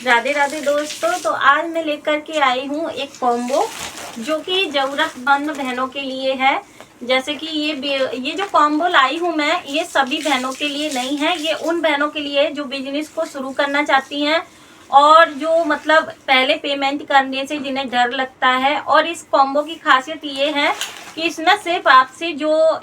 राधे राधे दोस्तों। तो आज मैं लेकर के आई हूँ एक कॉम्बो जो कि ज़रूरतमंद बहनों के लिए है। जैसे कि ये जो कॉम्बो लाई हूँ मैं, ये सभी बहनों के लिए नहीं है। ये उन बहनों के लिए जो बिजनेस को शुरू करना चाहती हैं और जो मतलब पहले पेमेंट करने से जिन्हें डर लगता है। और इस कॉम्बो की खासियत ये है कि इसमें सिर्फ आपसे जो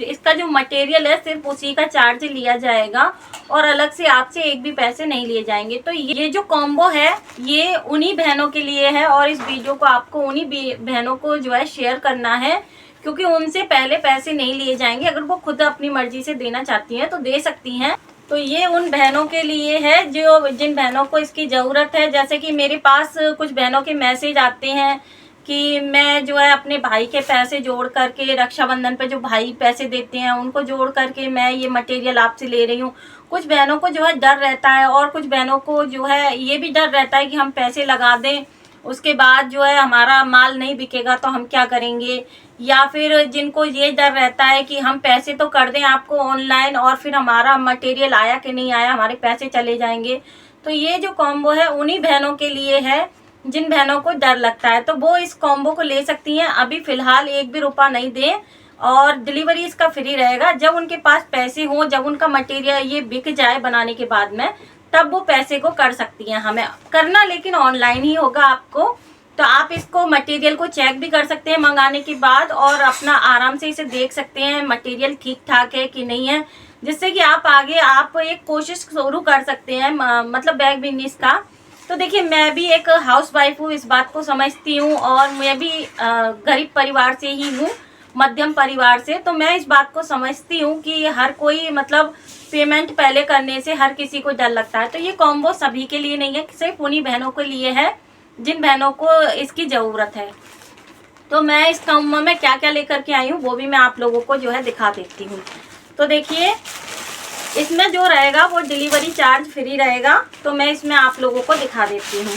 इसका जो मटेरियल है सिर्फ उसी का चार्ज लिया जाएगा और अलग से आपसे एक भी पैसे नहीं लिए जाएंगे। तो ये जो कॉम्बो है ये उन्हीं बहनों के लिए है और इस वीडियो को आपको उन्हीं बहनों को जो है शेयर करना है, क्योंकि उनसे पहले पैसे नहीं लिए जाएंगे। अगर वो खुद अपनी मर्जी से देना चाहती हैं तो दे सकती हैं। तो ये उन बहनों के लिए है जिन बहनों को इसकी ज़रूरत है। जैसे कि मेरे पास कुछ बहनों के मैसेज आते हैं कि मैं जो है अपने भाई के पैसे जोड़ करके, रक्षाबंधन पे जो भाई पैसे देते हैं उनको जोड़ करके मैं ये मटेरियल आपसे ले रही हूँ। कुछ बहनों को जो है डर रहता है और कुछ बहनों को जो है ये भी डर रहता है कि हम पैसे लगा दें, उसके बाद जो है हमारा माल नहीं बिकेगा तो हम क्या करेंगे। या फिर जिनको ये डर रहता है कि हम पैसे तो कर दें आपको ऑनलाइन और फिर हमारा मटेरियल आया कि नहीं आया, हमारे पैसे चले जाएंगे। तो ये जो कॉम्बो है उन्हीं बहनों के लिए है जिन बहनों को डर लगता है, तो वो इस कॉम्बो को ले सकती हैं। अभी फ़िलहाल एक भी रुपया नहीं दें और डिलीवरी इसका फ्री रहेगा। जब उनके पास पैसे हों, जब उनका मटेरियल ये बिक जाए बनाने के बाद में, तब वो पैसे को कर सकती हैं। हमें करना लेकिन ऑनलाइन ही होगा आपको। तो आप इसको मटेरियल को चेक भी कर सकते हैं मंगाने के बाद और अपना आराम से इसे देख सकते हैं मटेरियल ठीक ठाक है कि नहीं है, जिससे कि आप आगे आप एक कोशिश शुरू कर सकते हैं मतलब बैग बिजनेस का। तो देखिए, मैं भी एक हाउसवाइफ हूँ, इस बात को समझती हूँ और मैं भी गरीब परिवार से ही हूँ, मध्यम परिवार से। तो मैं इस बात को समझती हूँ कि हर कोई मतलब पेमेंट पहले करने से हर किसी को डर लगता है। तो ये कॉम्बो सभी के लिए नहीं है, सिर्फ उन्हीं बहनों के लिए है जिन बहनों को इसकी ज़रूरत है। तो मैं इस कॉम्बो में क्या क्या लेकर के आई हूँ वो भी मैं आप लोगों को जो है दिखा देती हूँ। तो देखिए, इसमें जो रहेगा वो डिलीवरी चार्ज फ्री रहेगा। तो मैं इसमें आप लोगों को दिखा देती हूँ।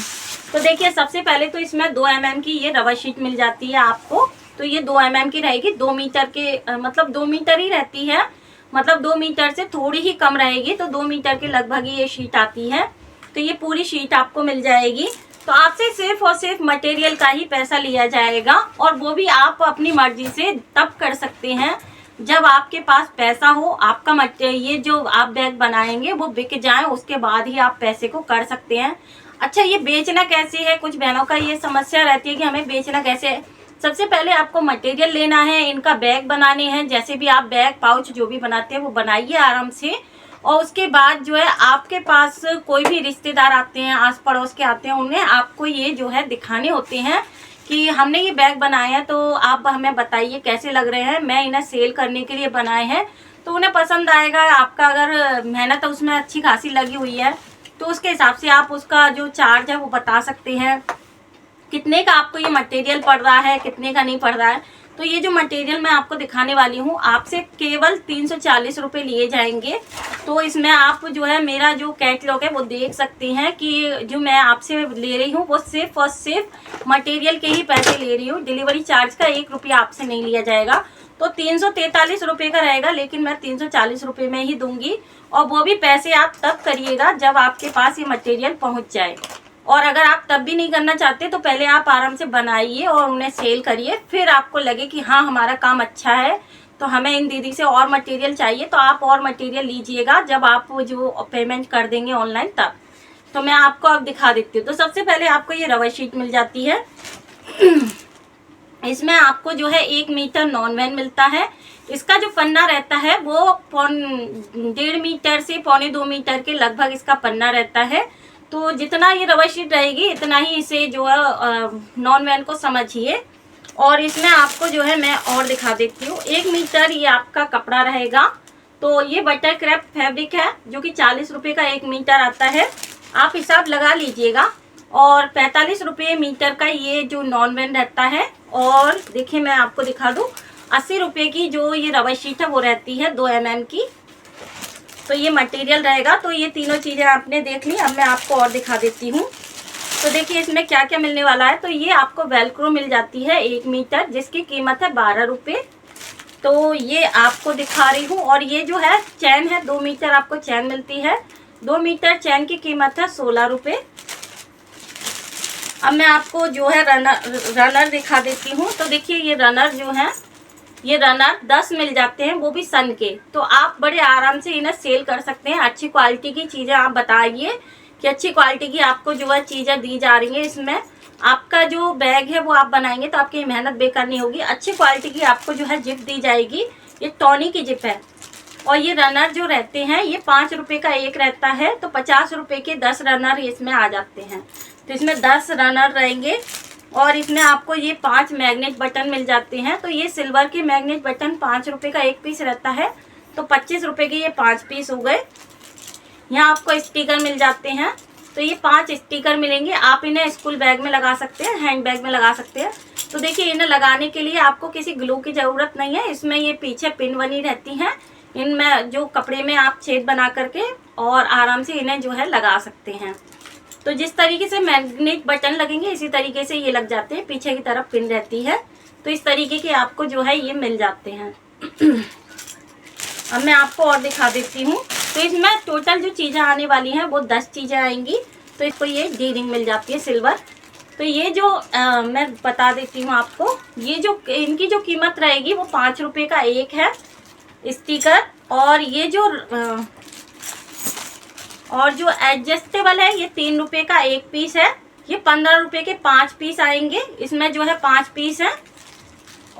तो देखिए, सबसे पहले तो इसमें 2 mm की ये रबर शीट मिल जाती है आपको। तो ये 2 mm की रहेगी, 2 मीटर के मतलब 2 मीटर ही रहती है, मतलब 2 मीटर से थोड़ी ही कम रहेगी। तो 2 मीटर के लगभग ही ये शीट आती है। तो ये पूरी शीट आपको मिल जाएगी। तो आपसे सिर्फ और सिर्फ मटेरियल का ही पैसा लिया जाएगा और वो भी आप अपनी मर्जी से तब कर सकते हैं जब आपके पास पैसा हो, आपका ये जो आप बैग बनाएंगे वो बिक जाए, उसके बाद ही आप पैसे को कर सकते हैं। अच्छा, ये बेचना कैसे है? कुछ बहनों का ये समस्या रहती है कि हमें बेचना कैसे है। सबसे पहले आपको मटेरियल लेना है, इनका बैग बनाने हैं। जैसे भी आप बैग पाउच जो भी बनाते हैं वो बनाइए आराम से। और उसके बाद जो है आपके पास कोई भी रिश्तेदार आते हैं, आस पड़ोस के आते हैं, उन्हें आपको ये जो है दिखाने होते हैं कि हमने ये बैग बनाए हैं, तो आप हमें बताइए कैसे लग रहे हैं। मैं इन्हें सेल करने के लिए बनाए हैं, तो उन्हें पसंद आएगा। आपका अगर मेहनत उसमें अच्छी खासी लगी हुई है तो उसके हिसाब से आप उसका जो चार्ज है वो बता सकते हैं, कितने का आपको ये मटेरियल पड़ रहा है, कितने का नहीं पड़ रहा है। तो ये जो मटेरियल मैं आपको दिखाने वाली हूँ आपसे केवल 340 रुपये लिए जाएंगे। तो इसमें आप जो है मेरा जो कैटलॉग है वो देख सकते हैं कि जो मैं आपसे ले रही हूँ वो सिर्फ और सिर्फ मटेरियल के ही पैसे ले रही हूँ। डिलीवरी चार्ज का 1 रुपया आपसे नहीं लिया जाएगा। तो 343 रुपये का रहेगा, लेकिन मैं 340 रुपये में ही दूंगी। और वो भी पैसे आप तब करिएगा जब आपके पास ये मटेरियल पहुँच जाए। और अगर आप तब भी नहीं करना चाहते तो पहले आप आराम से बनाइए और उन्हें सेल करिए, फिर आपको लगे कि हाँ हमारा काम अच्छा है तो हमें इन दीदी से और मटेरियल चाहिए, तो आप और मटेरियल लीजिएगा जब आप जो पेमेंट कर देंगे ऑनलाइन तब। तो मैं आपको अब दिखा देती हूँ। तो सबसे पहले आपको ये रबर शीट मिल जाती है। इसमें आपको जो है 1 मीटर नॉन वैन मिलता है। इसका जो पन्ना रहता है वो 1.5 मीटर से 1.25 मीटर के लगभग इसका पन्ना रहता है। तो जितना ये रबर शीट रहेगी इतना ही इसे जो है नॉन वैन को समझिए। और इसमें आपको जो है मैं और दिखा देती हूँ, 1 मीटर ये आपका कपड़ा रहेगा। तो ये बटर क्राफ्ट फैब्रिक है जो कि 40 रुपये का 1 मीटर आता है, आप हिसाब लगा लीजिएगा। और 45 रुपये मीटर का ये जो नॉन वैन रहता है। और देखिए, मैं आपको दिखा दूँ, 80 रुपये की जो ये रबर शीट है वो रहती है 2 mm की। तो ये मटेरियल रहेगा। तो ये तीनों चीज़ें आपने देख ली। अब मैं आपको और दिखा देती हूँ। तो देखिए, इसमें क्या क्या मिलने वाला है। तो ये आपको वेलक्रो मिल जाती है 1 मीटर, जिसकी कीमत है 12 रुपये। तो ये आपको दिखा रही हूँ। और ये जो है चैन है, 2 मीटर आपको चैन मिलती है। 2 मीटर चैन की कीमत है 16 रुपये। अब मैं आपको जो है रनर दिखा देती हूँ। तो देखिए ये रनर जो है, ये रनर 10 मिल जाते हैं, वो भी सन के। तो आप बड़े आराम से इन्हें सेल कर सकते हैं। अच्छी क्वालिटी की चीज़ें आप बताइए कि अच्छी क्वालिटी की आपको जो है चीज़ें दी जा रही हैं। इसमें आपका जो बैग है वो आप बनाएंगे तो आपकी मेहनत बेकार नहीं होगी। अच्छी क्वालिटी की आपको जो है जिप दी जाएगी। ये टॉनी की जिप है। और ये रनर जो रहते हैं ये 5 रुपये का एक रहता है, तो 50 रुपये के 10 रनर इसमें आ जाते हैं। तो इसमें 10 रनर रहेंगे और इसमें आपको ये 5 मैग्नेट बटन मिल जाते हैं। तो ये सिल्वर के मैग्नेट बटन 5 रुपये का एक पीस रहता है, तो 25 रुपये के ये 5 पीस हो गए। यहाँ आपको स्टिकर मिल जाते हैं, तो ये 5 स्टिकर मिलेंगे। आप इन्हें स्कूल बैग में लगा सकते हैं, हैंड बैग में लगा सकते हैं। तो देखिए इन्हें लगाने के लिए आपको किसी ग्लू की ज़रूरत नहीं है। इसमें ये पीछे पिन बनी रहती हैं, इनमें जो कपड़े में आप छेद बना करके और आराम से इन्हें जो है लगा सकते हैं। तो जिस तरीके से मैग्नेट बटन लगेंगे इसी तरीके से ये लग जाते हैं। पीछे की तरफ पिन रहती है, तो इस तरीके के आपको जो है ये मिल जाते हैं। अब मैं आपको और दिखा देती हूँ। तो इसमें टोटल जो चीज़ें आने वाली हैं वो 10 चीज़ें आएंगी। तो इसको ये डी रिंग मिल जाती है सिल्वर। तो ये जो मैं बता देती हूँ आपको, ये जो इनकी जो कीमत रहेगी वो 5 रुपये का एक है स्टिकर। और ये जो एडजस्टेबल है ये 3 रुपये का एक पीस है। ये 15 रुपये के 5 पीस आएंगे। इसमें जो है 5 पीस हैं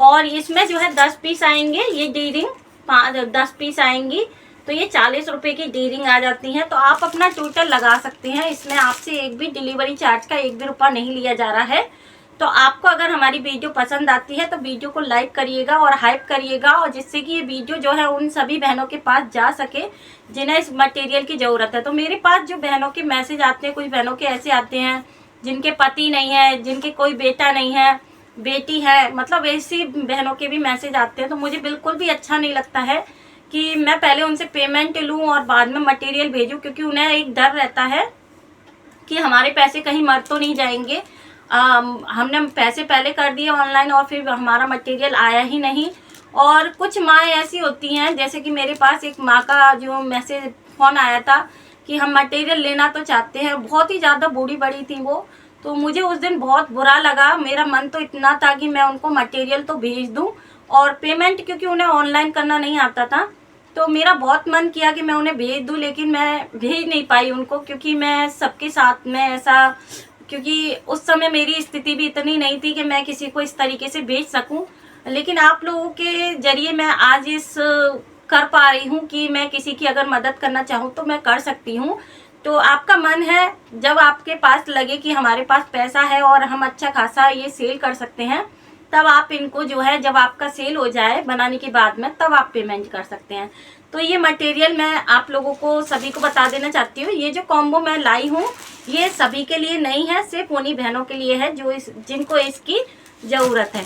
और इसमें जो है 10 पीस आएंगे। ये डी रिंग 10 पीस आएंगी, तो ये 40 रुपये की डी रिंग आ जाती हैं। तो आप अपना टोटल लगा सकते हैं। इसमें आपसे एक भी डिलीवरी चार्ज का एक भी रुपया नहीं लिया जा रहा है। तो आपको अगर हमारी वीडियो पसंद आती है तो वीडियो को लाइक करिएगा और हाइप करिएगा, और जिससे कि ये वीडियो जो है उन सभी बहनों के पास जा सके जिन्हें इस मटेरियल की ज़रूरत है। तो मेरे पास जो बहनों के मैसेज आते हैं, कुछ बहनों के ऐसे आते हैं जिनके पति नहीं है, जिनके कोई बेटा नहीं है, बेटी है, मतलब ऐसी बहनों के भी मैसेज आते हैं। तो मुझे बिल्कुल भी अच्छा नहीं लगता है कि मैं पहले उनसे पेमेंट लूँ और बाद में मटेरियल भेजूँ, क्योंकि उन्हें एक डर रहता है कि हमारे पैसे कहीं मर तो नहीं जाएंगे। हमने पैसे पहले कर दिए ऑनलाइन और फिर हमारा मटेरियल आया ही नहीं। और कुछ माएँ ऐसी होती हैं, जैसे कि मेरे पास एक माँ का जो मैसेज फ़ोन आया था कि हम मटेरियल लेना तो चाहते हैं, बहुत ही ज़्यादा बूढ़ी बड़ी थी वो। तो मुझे उस दिन बहुत बुरा लगा। मेरा मन तो इतना था कि मैं उनको मटेरियल तो भेज दूं और पेमेंट, क्योंकि उन्हें ऑनलाइन करना नहीं आता था, तो मेरा बहुत मन किया कि मैं उन्हें भेज दूं, लेकिन मैं भेज नहीं पाई उनको, क्योंकि मैं सबके साथ में ऐसा, क्योंकि उस समय मेरी स्थिति भी इतनी नहीं थी कि मैं किसी को इस तरीके से भेज सकूं। लेकिन आप लोगों के जरिए मैं आज इस कर पा रही हूं कि मैं किसी की अगर मदद करना चाहूं तो मैं कर सकती हूं। तो आपका मन है, जब आपके पास लगे कि हमारे पास पैसा है और हम अच्छा खासा ये सेल कर सकते हैं, तब आप इनको जो है, जब आपका सेल हो जाए बनाने के बाद में, तब आप पेमेंट कर सकते हैं। तो ये मटेरियल मैं आप लोगों को सभी को बता देना चाहती हूँ। ये जो कॉम्बो मैं लाई हूँ ये सभी के लिए नहीं है, सिर्फ उन्हीं बहनों के लिए है जो जिनको इसकी ज़रूरत है।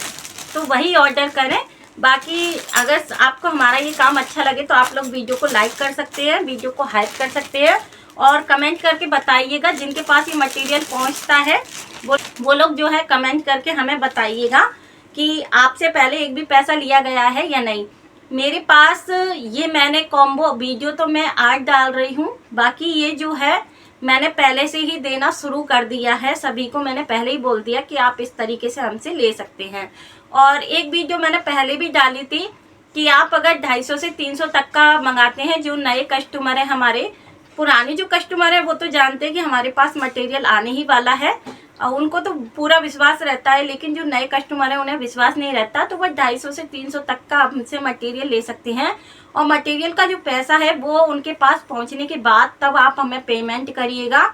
तो वही ऑर्डर करें। बाकी अगर आपको हमारा ये काम अच्छा लगे तो आप लोग वीडियो को लाइक कर सकते हैं, वीडियो को हाइप कर सकते हैं और कमेंट करके बताइएगा। जिनके पास ये मटेरियल पहुंचता है वो लोग जो है कमेंट करके हमें बताइएगा कि आपसे पहले एक भी पैसा लिया गया है या नहीं। मेरे पास ये मैंने कॉम्बो वीडियो तो मैं आज डाल रही हूँ, बाकी ये जो है मैंने पहले से ही देना शुरू कर दिया है। सभी को मैंने पहले ही बोल दिया कि आप इस तरीके से हमसे ले सकते हैं। और एक वीडियो मैंने पहले भी डाली थी कि आप अगर 250 से 300 तक का मंगाते हैं, जो नए कस्टमर हैं, हमारे पुराने जो कस्टमर है वो तो जानते हैं कि हमारे पास मटेरियल आने ही वाला है और उनको तो पूरा विश्वास रहता है, लेकिन जो नए कस्टमर है उन्हें विश्वास नहीं रहता। तो वह 250 से 300 तक का हमसे मटेरियल ले सकते हैं और मटेरियल का जो पैसा है वो उनके पास पहुंचने के बाद तब आप हमें पेमेंट करिएगा।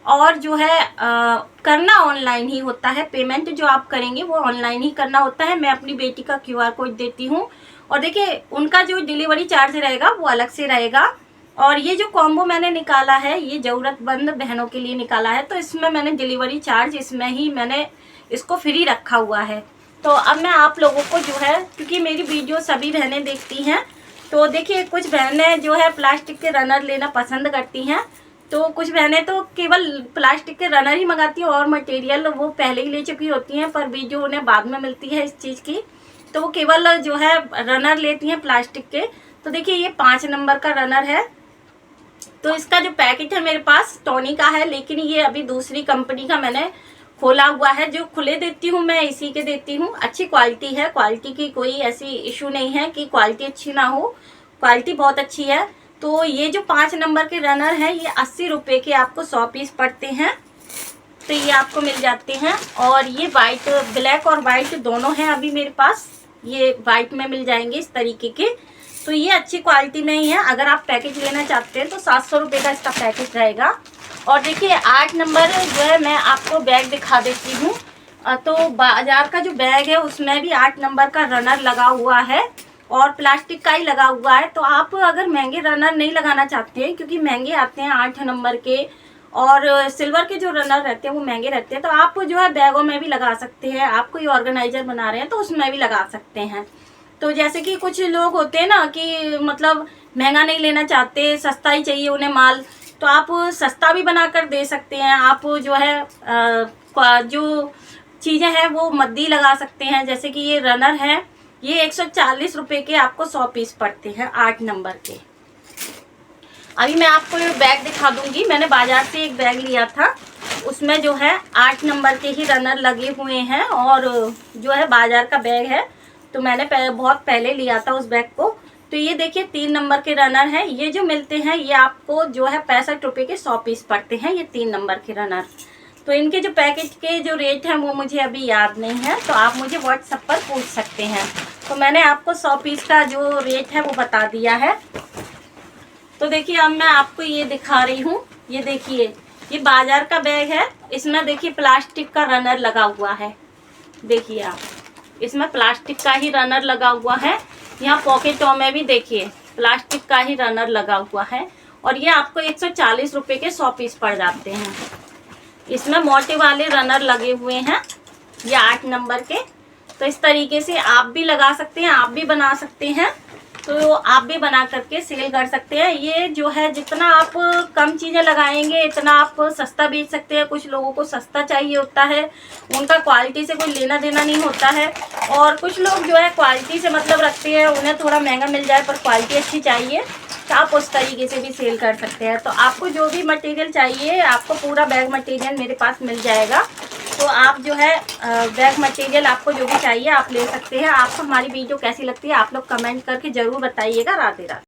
और जो है करना ऑनलाइन ही होता है, पेमेंट जो आप करेंगे वो ऑनलाइन ही करना होता है। मैं अपनी बेटी का QR कोड देती हूँ और देखिए उनका जो डिलीवरी चार्ज रहेगा वो अलग से रहेगा। और ये जो कॉम्बो मैंने निकाला है ये ज़रूरतमंद बहनों के लिए निकाला है, तो इसमें मैंने डिलीवरी चार्ज इसमें ही मैंने इसको फ्री रखा हुआ है। तो अब मैं आप लोगों को जो है, क्योंकि मेरी वीडियो सभी बहनें देखती हैं, तो देखिए कुछ बहनें जो है प्लास्टिक के रनर लेना पसंद करती हैं, तो कुछ बहनें तो केवल प्लास्टिक के रनर ही मंगाती हैं और मटेरियल वो पहले ही ले चुकी होती हैं, पर वीडियो उन्हें बाद में मिलती है इस चीज़ की, तो वो केवल जो है रनर लेती हैं प्लास्टिक के। तो देखिए ये 5 नंबर का रनर है। तो इसका जो पैकेट है मेरे पास टॉनी का है, लेकिन ये अभी दूसरी कंपनी का मैंने खोला हुआ है, जो खुले देती हूँ मैं इसी के देती हूँ। अच्छी क्वालिटी है, क्वालिटी की कोई ऐसी इशू नहीं है कि क्वालिटी अच्छी ना हो, क्वालिटी बहुत अच्छी है। तो ये जो 5 नंबर के रनर हैं ये 80 रुपये के आपको 100 पीस पड़ते हैं, तो ये आपको मिल जाते हैं। और ये वाइट, ब्लैक और वाइट दोनों हैं अभी मेरे पास, ये वाइट में मिल जाएंगे इस तरीके के। तो ये अच्छी क्वालिटी नहीं है, अगर आप पैकेज लेना चाहते हैं तो 700 रुपये का इसका पैकेज रहेगा। और देखिए 8 नंबर जो है मैं आपको बैग दिखा देती हूँ। तो बाजार का जो बैग है उसमें भी 8 नंबर का रनर लगा हुआ है और प्लास्टिक का ही लगा हुआ है। तो आप अगर महंगे रनर नहीं लगाना चाहते हैं, क्योंकि महंगे आते हैं 8 नंबर के, और सिल्वर के जो रनर रहते हैं वो महंगे रहते हैं, तो आप जो है बैगों में भी लगा सकते हैं। आप कोई ऑर्गेनाइजर बना रहे हैं तो उसमें भी लगा सकते हैं। तो जैसे कि कुछ लोग होते हैं ना कि मतलब महंगा नहीं लेना चाहते, सस्ता ही चाहिए उन्हें माल, तो आप सस्ता भी बना कर दे सकते हैं। आप जो है जो चीज़ें हैं वो मद्दी लगा सकते हैं। जैसे कि ये रनर है, ये 140 रुपये के आपको 100 पीस पड़ते हैं 8 नंबर के। अभी मैं आपको ये बैग दिखा दूंगी। मैंने बाजार से एक बैग लिया था, उसमें जो है 8 नंबर के ही रनर लगे हुए हैं, और जो है बाजार का बैग है, तो मैंने बहुत पहले लिया था उस बैग को। तो ये देखिए 3 नंबर के रनर हैं, ये जो मिलते हैं ये आपको जो है 65 रुपये के 100 पीस पड़ते हैं, ये 3 नंबर के रनर। तो इनके जो पैकेज के जो रेट हैं वो मुझे अभी याद नहीं है, तो आप मुझे व्हाट्सएप पर पूछ सकते हैं। तो मैंने आपको 100 पीस का जो रेट है वो बता दिया है। तो देखिए अब मैं आपको ये दिखा रही हूँ, ये देखिए ये बाजार का बैग है, इसमें देखिए प्लास्टिक का रनर लगा हुआ है। देखिए आप, इसमें प्लास्टिक का ही रनर लगा हुआ है। यहाँ पॉकेटों में भी देखिए प्लास्टिक का ही रनर लगा हुआ है, और ये आपको 140 रुपये के 100 पीस पड़ जाते हैं। इसमें मोटे वाले रनर लगे हुए हैं, ये 8 नंबर के। तो इस तरीके से आप भी लगा सकते हैं, आप भी बना सकते हैं, तो आप भी बना करके सेल कर सकते हैं। ये जो है जितना आप कम चीज़ें लगाएंगे इतना आप सस्ता बेच सकते हैं। कुछ लोगों को सस्ता चाहिए होता है, उनका क्वालिटी से कोई लेना देना नहीं होता है, और कुछ लोग जो है क्वालिटी से मतलब रखते हैं, उन्हें थोड़ा महंगा मिल जाए पर क्वालिटी अच्छी चाहिए, तो आप उस तरीके से भी सेल कर सकते हैं। तो आपको जो भी मटेरियल चाहिए, आपको पूरा बैग मटेरियल मेरे पास मिल जाएगा। तो आप जो है बैग मटेरियल आपको जो भी चाहिए आप ले सकते हैं। आपको हमारी वीडियो कैसी लगती है आप लोग कमेंट करके ज़रूर बताइएगा। राधे राधे।